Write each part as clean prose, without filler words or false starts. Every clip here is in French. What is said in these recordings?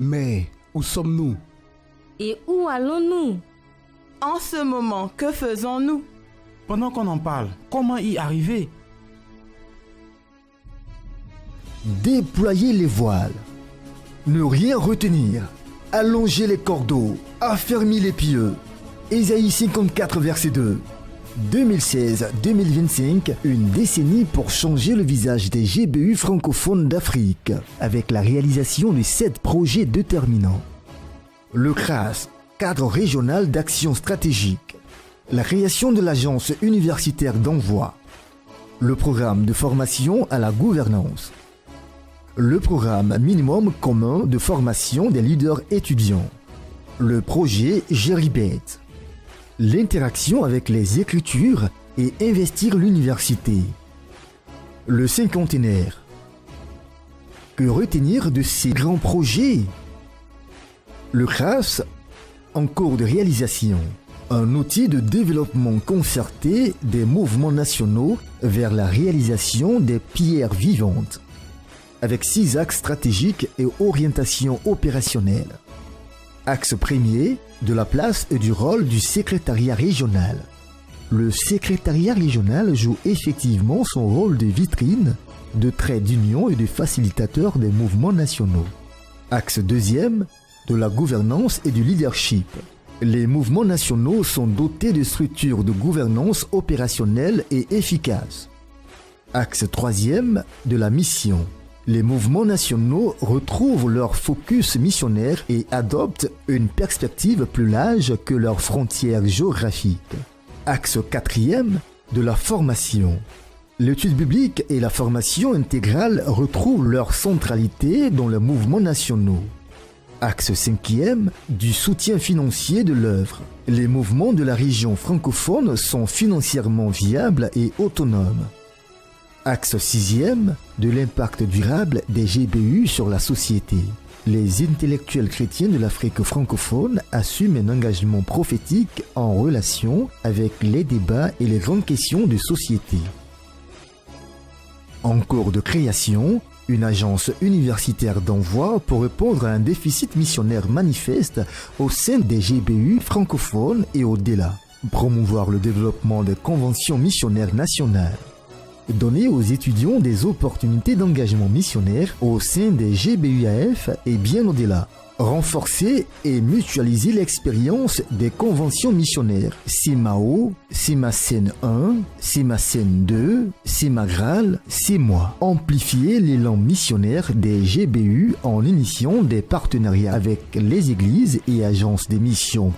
Mais où sommes-nous? Et où allons-nous? En ce moment, que faisons-nous? Pendant qu'on en parle, comment y arriver? Déployer les voiles. Ne rien retenir. Allonger les cordeaux. Affermir les pieux. Ésaïe 54, verset 2. 2016-2025, une décennie pour changer le visage des GBU francophones d'Afrique, avec la réalisation de 7 projets déterminants. Le CRAS, cadre régional d'action stratégique. La création de l'agence universitaire d'envoi. Le programme de formation à la gouvernance. Le programme minimum commun de formation des leaders étudiants. Le projet Géribet. L'interaction avec les écritures et investir l'université. Le cinquantenaire. Que retenir de ces grands projets? Le CRAS, en cours de réalisation. Un outil de développement concerté des mouvements nationaux vers la réalisation des pierres vivantes, avec 6 axes stratégiques et orientations opérationnelles. Axe premier, de la place et du rôle du secrétariat régional. Le secrétariat régional joue effectivement son rôle de vitrine, de trait d'union et de facilitateur des mouvements nationaux. Axe deuxième, de la gouvernance et du leadership. Les mouvements nationaux sont dotés de structures de gouvernance opérationnelles et efficaces. Axe troisième, de la mission. Les mouvements nationaux retrouvent leur focus missionnaire et adoptent une perspective plus large que leurs frontières géographiques. Axe quatrième, de la formation. L'étude biblique et la formation intégrale retrouvent leur centralité dans les mouvements nationaux. Axe cinquième, du soutien financier de l'œuvre. Les mouvements de la région francophone sont financièrement viables et autonomes. Axe sixième, de l'impact durable des GBU sur la société. Les intellectuels chrétiens de l'Afrique francophone assument un engagement prophétique en relation avec les débats et les grandes questions de société. En cours de création, une agence universitaire d'envoi pour répondre à un déficit missionnaire manifeste au sein des GBU francophones et au-delà. Promouvoir le développement des conventions missionnaires nationales. Donner aux étudiants des opportunités d'engagement missionnaire au sein des GBUAF et bien au-delà. Renforcer et mutualiser l'expérience des conventions missionnaires CIMAO, CIMACEN 1, CIMACEN 2, CIMAGRAL, CIMOI. Amplifier l'élan missionnaire des GBU en initiant des partenariats avec les églises et agences des missions.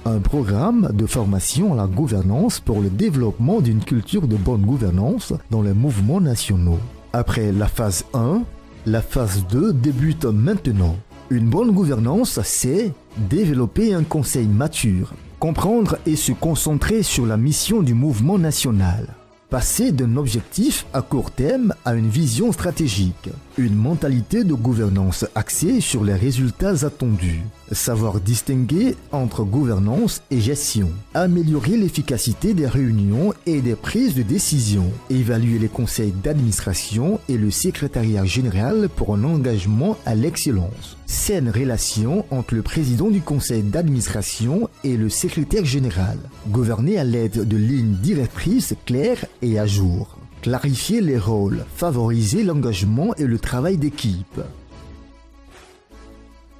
Un programme de formation à la gouvernance pour le développement d'une culture de bonne gouvernance dans les mouvements nationaux. Après la phase 1, la phase 2 débute maintenant. Une bonne gouvernance, c'est développer un conseil mature, comprendre et se concentrer sur la mission du mouvement national. Passer d'un objectif à court terme à une vision stratégique. Une mentalité de gouvernance axée sur les résultats attendus. Savoir distinguer entre gouvernance et gestion. Améliorer l'efficacité des réunions et des prises de décision. Évaluer les conseils d'administration et le secrétariat général pour un engagement à l'excellence. Saine relation entre le président du conseil d'administration et le secrétaire général. Gouverner à l'aide de lignes directrices claires et à jour. Clarifier les rôles, favoriser l'engagement et le travail d'équipe.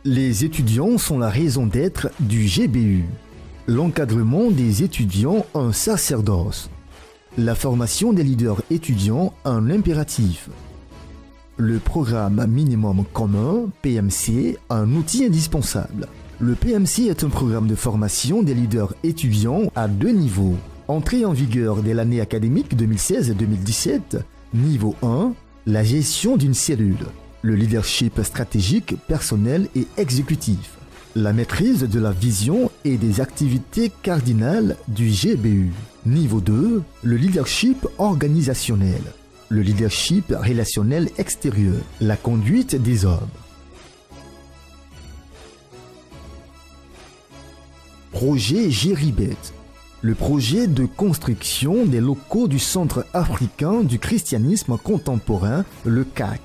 Les étudiants sont la raison d'être du GBU. L'encadrement des étudiants, un sacerdoce. La formation des leaders étudiants, un impératif. Le programme minimum commun, PMC, un outil indispensable. Le PMC est un programme de formation des leaders étudiants à 2 niveaux. Entrée en vigueur dès l'année académique 2016-2017, niveau 1, la gestion d'une cellule, le leadership stratégique, personnel et exécutif, la maîtrise de la vision et des activités cardinales du GBU. Niveau 2, le leadership organisationnel, le leadership relationnel extérieur, la conduite des hommes. Projet Géribet. Le projet de construction des locaux du Centre africain du christianisme contemporain, le CAC.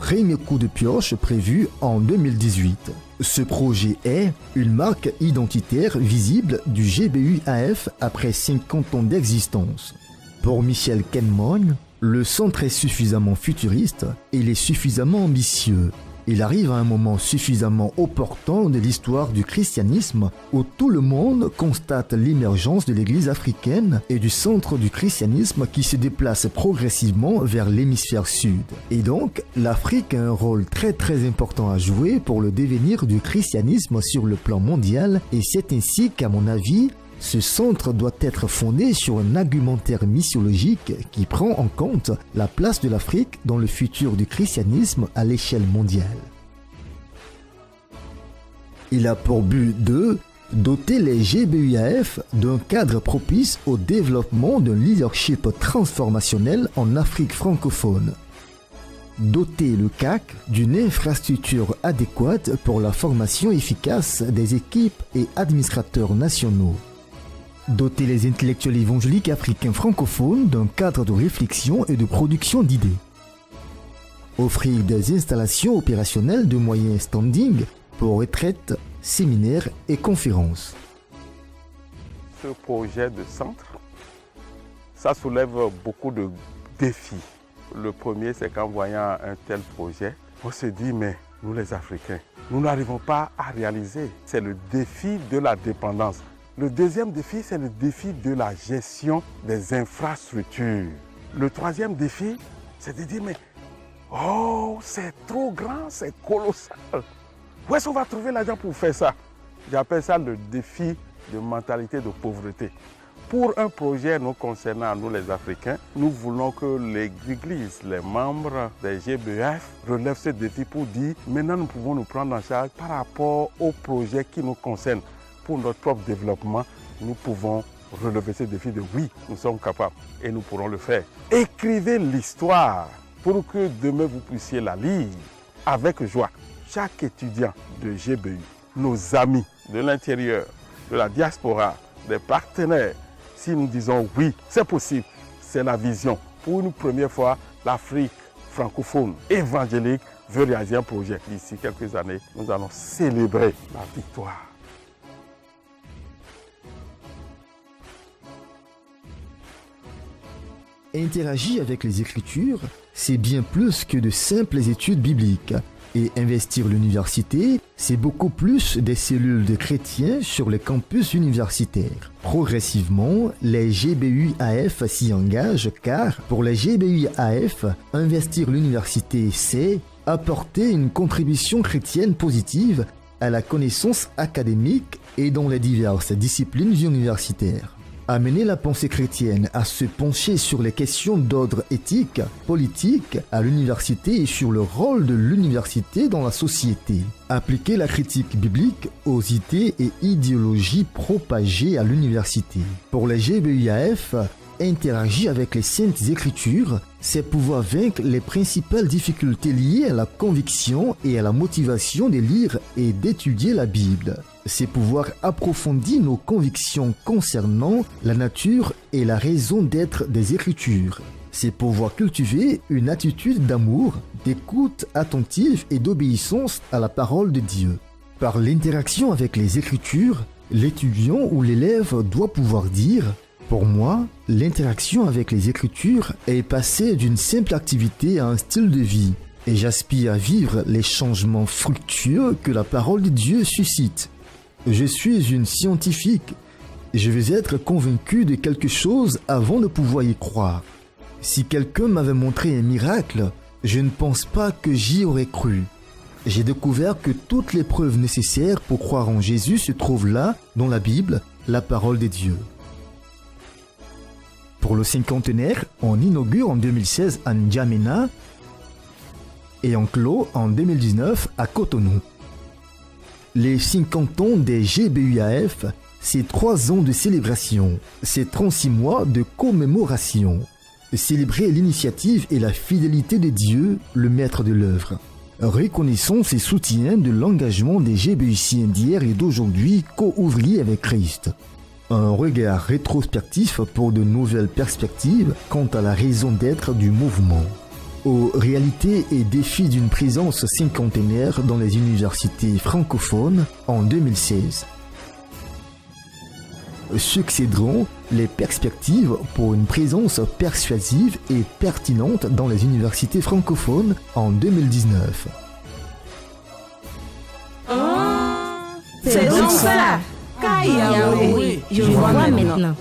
premier coup de pioche prévu en 2018. Ce projet est une marque identitaire visible du GBUAF après 50 ans d'existence. Pour Michel Kenmogne, le centre est suffisamment futuriste et il est suffisamment ambitieux. Il arrive à un moment suffisamment opportun de l'histoire du christianisme où tout le monde constate l'émergence de l'Église africaine et du centre du christianisme qui se déplace progressivement vers l'hémisphère sud. Et donc, l'Afrique a un rôle très important à jouer pour le devenir du christianisme sur le plan mondial et c'est ainsi qu'à mon avis, ce centre doit être fondé sur un argumentaire missiologique qui prend en compte la place de l'Afrique dans le futur du christianisme à l'échelle mondiale. Il a pour but de doter les GBUAF d'un cadre propice au développement d'un leadership transformationnel en Afrique francophone. Doter le CAC d'une infrastructure adéquate pour la formation efficace des équipes et administrateurs nationaux. Doter les intellectuels évangéliques africains francophones d'un cadre de réflexion et de production d'idées. Offrir des installations opérationnelles de moyens standing pour retraites, séminaires et conférences. Ce projet de centre, ça soulève beaucoup de défis. Le premier, c'est qu'en voyant un tel projet, on se dit, mais nous les Africains, nous n'arrivons pas à réaliser. C'est le défi de la dépendance. Le deuxième défi, c'est le défi de la gestion des infrastructures. Le troisième défi, c'est de dire, mais oh, c'est trop grand, c'est colossal. Où est-ce qu'on va trouver l'argent pour faire ça? J'appelle ça le défi de mentalité de pauvreté. Pour un projet nous concernant, nous les Africains, nous voulons que l'Église, les membres des GBF relèvent ce défi pour dire, maintenant nous pouvons nous prendre en charge par rapport au projet qui nous concerne. Pour notre propre développement, nous pouvons relever ce défi de oui, nous sommes capables et nous pourrons le faire. Écrivez l'histoire pour que demain vous puissiez la lire avec joie. Chaque étudiant de GBU, nos amis de l'intérieur, de la diaspora, des partenaires, si nous disons oui, c'est possible, c'est la vision. Pour une première fois, l'Afrique francophone évangélique veut réaliser un projet. D'ici quelques années, nous allons célébrer la victoire. Interagir avec les Écritures, c'est bien plus que de simples études bibliques. Et investir l'université, c'est beaucoup plus des cellules de chrétiens sur les campus universitaires. Progressivement, les GBUAF s'y engagent car, pour les GBUAF, investir l'université, c'est apporter une contribution chrétienne positive à la connaissance académique et dans les diverses disciplines universitaires. Amener la pensée chrétienne à se pencher sur les questions d'ordre éthique, politique à l'université et sur le rôle de l'université dans la société. Appliquer la critique biblique aux idées et idéologies propagées à l'université. Pour les GBUAF, interagir avec les Saintes Écritures, c'est pouvoir vaincre les principales difficultés liées à la conviction et à la motivation de lire et d'étudier la Bible. C'est pouvoir approfondir nos convictions concernant la nature et la raison d'être des Écritures. C'est pouvoir cultiver une attitude d'amour, d'écoute attentive et d'obéissance à la parole de Dieu. Par l'interaction avec les Écritures, l'étudiant ou l'élève doit pouvoir dire « Pour moi, l'interaction avec les Écritures est passée d'une simple activité à un style de vie, et j'aspire à vivre les changements fructueux que la parole de Dieu suscite. Je suis une scientifique. Je veux être convaincu de quelque chose avant de pouvoir y croire. Si quelqu'un m'avait montré un miracle, je ne pense pas que j'y aurais cru. J'ai découvert que toutes les preuves nécessaires pour croire en Jésus se trouvent là, dans la Bible, la parole de Dieu. Pour le cinquantenaire, on inaugure en 2016 à N'Djamena et on clôt en 2019 à Cotonou. Les 50 ans des GBUAF, c'est 3 ans de célébration, c'est 36 mois de commémoration. Célébrer l'initiative et la fidélité de Dieu, le maître de l'œuvre. Reconnaissance et soutien de l'engagement des GBUciens d'hier et d'aujourd'hui co-ouvriers avec Christ. Un regard rétrospectif pour de nouvelles perspectives quant à la raison d'être du mouvement. aux réalités et défis d'une présence cinquantenaire dans les universités francophones en 2016. Succéderont les perspectives pour une présence persuasive et pertinente dans les universités francophones en 2019. C'est donc ça. Kaya, Oui, je vois maintenant.